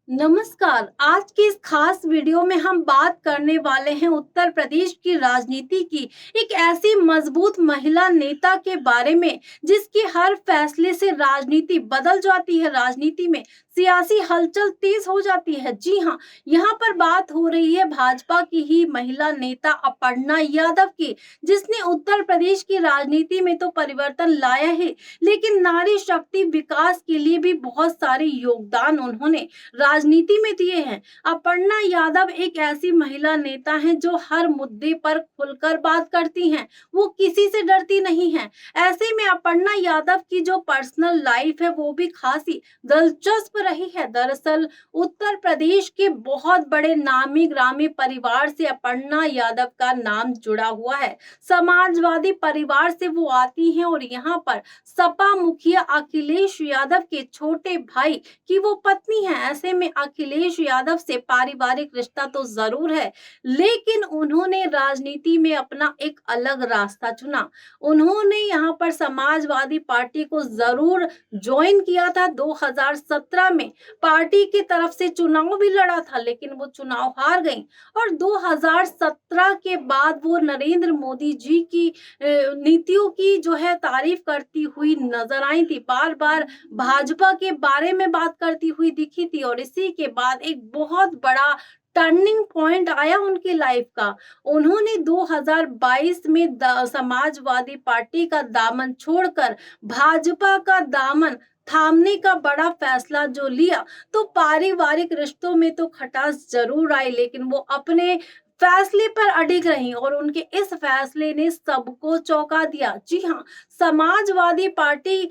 नमस्कार। आज की इस खास वीडियो में हम बात करने वाले हैं उत्तर प्रदेश की राजनीति की एक ऐसी मजबूत महिला नेता के बारे में जिसकी हर फैसले से राजनीति बदल जाती है। राजनीति में सियासी हलचल तेज हो जाती है। जी हाँ, यहाँ पर बात हो रही है भाजपा की ही महिला नेता अपर्णा यादव की, जिसने उत्तर प्रदेश की राजनीति में तो परिवर्तन लाया है, लेकिन नारी शक्ति विकास के लिए भी बहुत सारे योगदान उन्होंने राजनीति में दिए हैं। अपर्णा यादव एक ऐसी महिला नेता हैं जो हर मुद्दे पर खुलकर बात करती हैं। वो किसी से डरती नहीं हैं। ऐसे में अपर्णा यादव की जो पर्सनल लाइफ है वो भी खासी दिलचस्प रही है। दरअसल उत्तर प्रदेश के बहुत बड़े नामी ग्रामी परिवार से अपर्णा यादव का नाम जुड़ा हुआ है। समाजवादी परिवार से वो आती हैं और यहाँ पर सपा मुखिया अखिलेश यादव के छोटे भाई की वो पत्नी है। ऐसे में अखिलेश यादव से पारिवारिक रिश्ता तो जरूर है, लेकिन उन्होंने राजनीति में अपना एक अलग रास्ता चुना। उन्होंने यहाँ पर समाजवादी पार्टी को जरूर ज्वाइन किया था। 2017 में पार्टी की तरफ से चुनाव भी लड़ा था, लेकिन वो चुनाव हार गई और 2017 के बाद वो नरेंद्र मोदी जी की नीतियों की जो है तारीफ करती हुई नजर आई थी। बार बार भाजपा के बारे में बात करती हुई दिखी थी और इसी के बाद एक बहुत बड़ा टर्निंग पॉइंट आया उनकी लाइफ का। उन्होंने 2022 में समाजवादी पार्टी का दामन छोड़कर भाजपा का दामन थामने का बड़ा फैसला जो लिया, तो पारिवारिक रिश्तों में तो खटास जरूर आई, लेकिन वो अपने फैसले पर अडिग रही और उनके इस फैसले ने सबको चौंका दिया। जी हाँ, समाजवादी पार्टी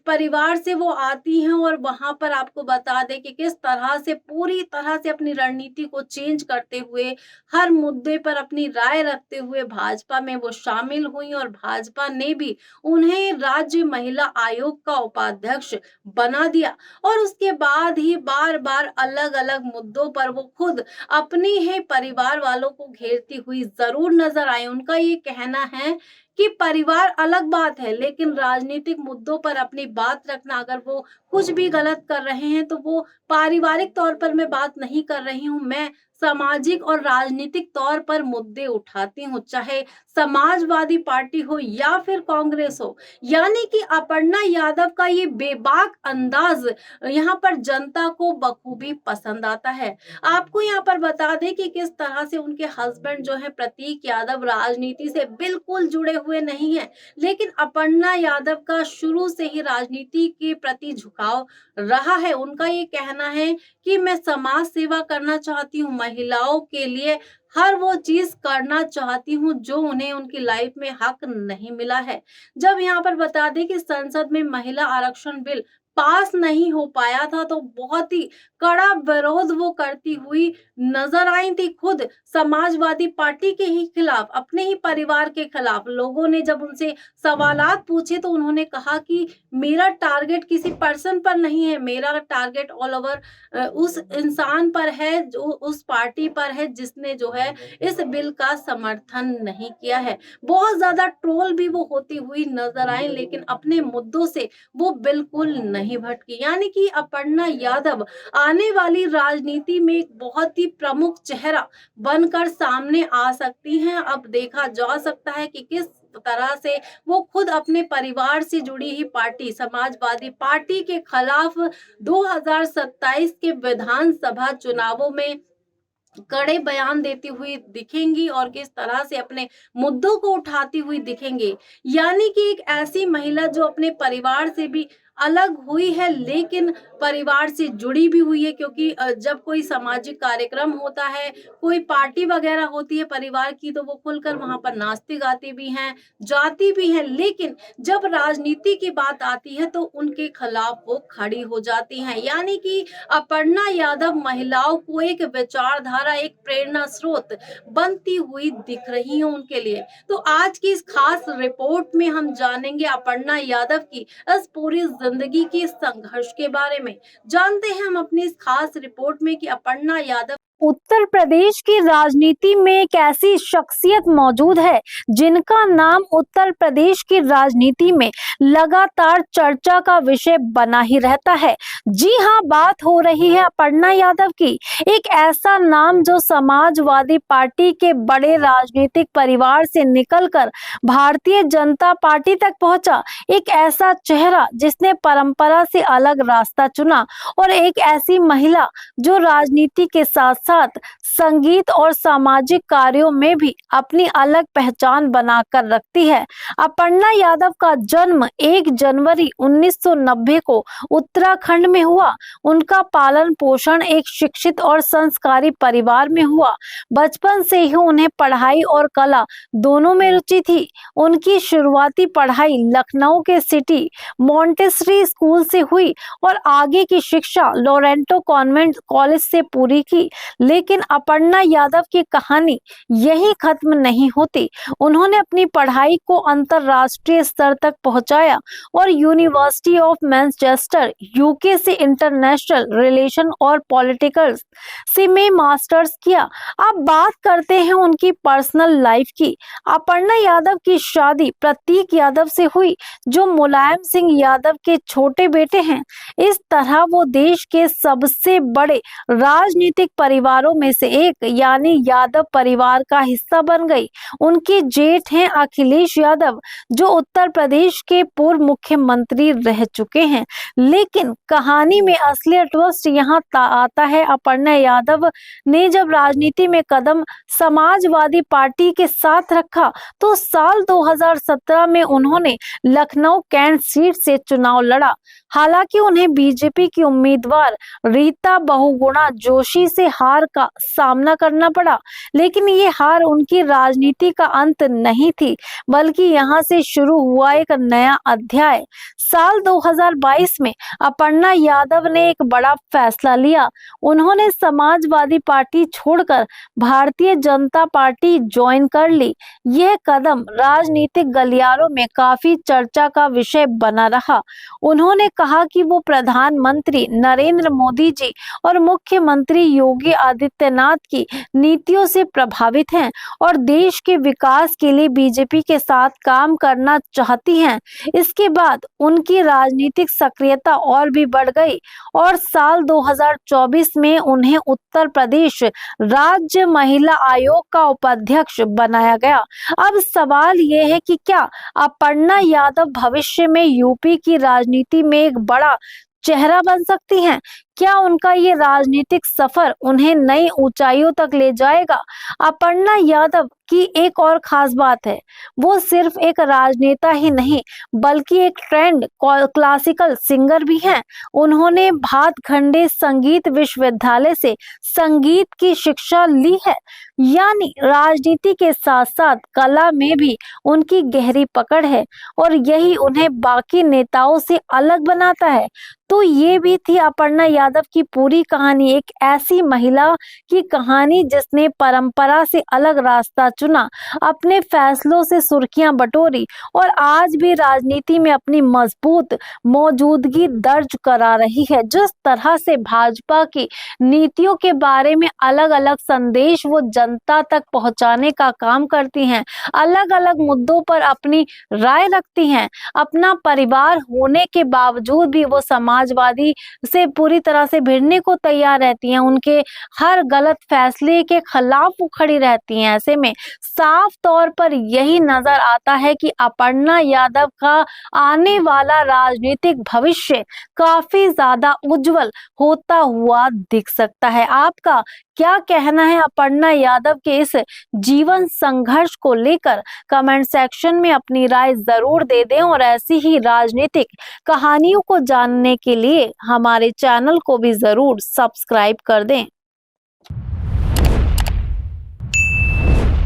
परिवार से वो आती हैं और वहां पर आपको बता दें कि किस तरह से पूरी तरह से अपनी रणनीति को चेंज करते हुए हर मुद्दे पर अपनी राय रखते हुए भाजपा में वो शामिल हुई और भाजपा ने भी उन्हें राज्य महिला आयोग का उपाध्यक्ष बना दिया। और उसके बाद ही बार बार अलग अलग मुद्दों पर वो खुद अपने ही परिवार वालों को घेरती हुई जरूर नजर आई। उनका ये कहना है कि परिवार अलग बात है, लेकिन राजनीतिक मुद्दों पर अपनी बात रखना, अगर वो कुछ भी गलत कर रहे हैं तो वो पारिवारिक तौर पर मैं बात नहीं कर रही हूँ, मैं सामाजिक और राजनीतिक तौर पर मुद्दे उठाती हूँ, चाहे समाजवादी पार्टी हो या फिर कांग्रेस हो। यानी कि अपर्णा यादव का ये बेबाक अंदाज यहाँ पर जनता को बखूबी पसंद आता है। आपको यहाँ पर बता दें कि किस तरह से उनके हस्बैंड जो है प्रतीक यादव राजनीति से बिल्कुल जुड़े हुए नहीं हैं, लेकिन अपर्णा यादव का शुरू से ही राजनीति के प्रति झुकाव रहा है। उनका ये कहना है कि मैं समाज सेवा करना चाहती हूँ, महिलाओं के लिए हर वो चीज करना चाहती हूँ जो उन्हें उनकी लाइफ में हक नहीं मिला है। जब यहाँ पर बता दें कि संसद में महिला आरक्षण बिल पास नहीं हो पाया था, तो बहुत ही कड़ा विरोध वो करती हुई नजर आई थी। खुद समाजवादी पार्टी के ही खिलाफ, अपने ही परिवार के खिलाफ लोगों ने जब उनसे सवालात पूछे तो उन्होंने कहा कि मेरा टारगेट किसी पर्सन पर नहीं है, मेरा टारगेट ऑल ओवर उस इंसान पर है, जो उस पार्टी पर है जिसने जो है इस बिल का समर्थन नहीं किया है। बहुत ज्यादा ट्रोल भी वो होती हुई नजर आए, लेकिन अपने मुद्दों से वो बिल्कुल नहीं भटकी। यानी कि अपर्णा यादव आने वाली राजनीति में एक बहुत ही प्रमुख चेहरा बनकर सामने आ सकती हैं। अब देखा जा सकता है कि किस तरह से वो खुद अपने परिवार से जुड़ी ही पार्टी समाजवादी पार्टी के खिलाफ 2027 के विधानसभा चुनावों में कड़े बयान देती हुई दिखेंगी और किस तरह से अपने मुद्दों को उठाती हुई दिखेंगे। यानी कि एक ऐसी महिला जो अपने परिवार से भी अलग हुई है, लेकिन परिवार से जुड़ी भी हुई है, क्योंकि जब कोई सामाजिक कार्यक्रम होता है, कोई पार्टी वगैरह होती है परिवार की, तो वो खुलकर वहां पर नाचती गाती भी हैं, जाती भी हैं, लेकिन जब राजनीति की बात आती है तो उनके खिलाफ वो खड़ी हो जाती हैं। यानी कि अपर्णा यादव महिलाओं को एक विचारधारा, एक प्रेरणा स्रोत बनती हुई दिख रही है उनके लिए। तो आज की इस खास रिपोर्ट में हम जानेंगे अपर्णा यादव की इस पूरी जिंदगी की संघर्ष के बारे में। जानते हैं हम अपनी इस खास रिपोर्ट में कि अपर्णा यादव उत्तर प्रदेश की राजनीति में एक ऐसी शख्सियत मौजूद है जिनका नाम उत्तर प्रदेश की राजनीति में लगातार चर्चा का विषय बना ही रहता है। जी हाँ, बात हो रही है अपर्णा यादव की। एक ऐसा नाम जो समाजवादी पार्टी के बड़े राजनीतिक परिवार से निकलकर भारतीय जनता पार्टी तक पहुंचा। एक ऐसा चेहरा जिसने परंपरा से अलग रास्ता चुना और एक ऐसी महिला जो राजनीति के साथ साथ संगीत और सामाजिक कार्यों में भी अपनी अलग पहचान बनाकर रखती है। अपर्णा यादव का जन्म 1 जनवरी 1990 को उत्तराखंड में हुआ। उनका पालन पोषण एक शिक्षित और संस्कारी परिवार में हुआ। बचपन से ही उन्हें पढ़ाई और कला दोनों में रुचि थी। उनकी शुरुआती पढ़ाई लखनऊ के सिटी मॉन्टेसरी स्कूल से हुई और आगे की शिक्षा लोरेंटो कॉन्वेंट कॉलेज से पूरी की। लेकिन अपर्णा यादव की कहानी यही खत्म नहीं होती। उन्होंने अपनी पढ़ाई को अंतरराष्ट्रीय स्तर तक पहुंचाया और यूनिवर्सिटी ऑफ मैनचेस्टर यूके से इंटरनेशनल रिलेशन और पॉलिटिकल्स से में मास्टर्स किया। अब बात करते हैं उनकी पर्सनल लाइफ की। अपर्णा यादव की शादी प्रतीक यादव से हुई जो मुलायम सिंह यादव के छोटे बेटे हैं। इस तरह वो देश के सबसे बड़े राजनीतिक परिवारों में से एक यानी यादव परिवार का हिस्सा बन गई। उनके जेठ हैं अखिलेश यादव जो उत्तर प्रदेश के पूर्व मुख्यमंत्री रह चुके हैं। लेकिन कहानी में असली ट्विस्ट यहाँ आता है। अपर्णा यादव ने जब राजनीति में कदम समाजवादी पार्टी के साथ रखा तो साल 2017 में उन्होंने लखनऊ कैंट सीट से चुनाव लड़ा। हालांकि उन्हें बीजेपी की उम्मीदवार रीता बहुगुणा जोशी से हार का सामना करना पड़ा। लेकिन ये हार उनकी राजनीति का अंत नहीं थी, बल्कि यहाँ से शुरू हुआ एक नया अध्याय। साल 2022 में अपर्णा यादव ने एक बड़ा फैसला लिया। उन्होंने समाजवादी पार्टी छोड़कर भारतीय जनता पार्टी ज्वाइन कर ली। यह कदम राजनीतिक गलियारों में काफी चर्चा का विषय बना रहा। उन्होंने कहा कि वो प्रधानमंत्री नरेंद्र मोदी जी और मुख्यमंत्री योगी आदित्यनाथ की नीतियों से प्रभावित हैं और देश के विकास के लिए बीजेपी के साथ काम करना चाहती हैं। इसके बाद उनकी राजनीतिक सक्रियता और भी बढ़ गई और साल 2024 में उन्हें उत्तर प्रदेश राज्य महिला आयोग का उपाध्यक्ष बनाया गया। अब सवाल ये है कि क्या अपर्णा यादव भविष्य में यूपी की राजनीति में एक बड़ा चेहरा बन सकती हैं? क्या उनका ये राजनीतिक सफर उन्हें नई ऊंचाइयों तक ले जाएगा? अपर्णा यादव की एक और खास बात है, वो सिर्फ एक राजनेता ही नहीं बल्कि एक ट्रेंड क्लासिकल सिंगर भी हैं। उन्होंने भातखंडे संगीत विश्वविद्यालय से संगीत की शिक्षा ली है। यानी राजनीति के साथ साथ कला में भी उनकी गहरी पकड़ है और यही उन्हें बाकी नेताओं से अलग बनाता है। तो ये भी थी अपर्णा यादव की पूरी कहानी, एक ऐसी महिला की कहानी जिसने परंपरा से अलग रास्ता चुना, अपने फैसलों से सुर्खियां बटोरी और आज भी राजनीति में अपनी मजबूत मौजूदगी दर्ज करा रही है। जिस तरह से भाजपा की नीतियों के बारे में अलग अलग संदेश वो जनता तक पहुंचाने का काम करती हैं, अलग अलग मुद्दों पर अपनी राय रखती हैं, अपना परिवार होने के बावजूद भी वो समाजवादी से पूरी तरह से भिड़ने को तैयार रहती हैं, उनके हर गलत फैसले के खिलाफ वो खड़ी रहती हैं। ऐसे में साफ तौर पर यही नजर आता है कि अपर्णा यादव का आने वाला राजनीतिक भविष्य काफी ज्यादा उज्जवल होता हुआ दिख सकता है। आपका क्या कहना है अपर्णा यादव के इस जीवन संघर्ष को लेकर? कमेंट सेक्शन में अपनी राय जरूर दे दें और ऐसी ही राजनीतिक कहानियों को जानने के लिए हमारे चैनल को भी जरूर सब्सक्राइब कर दें।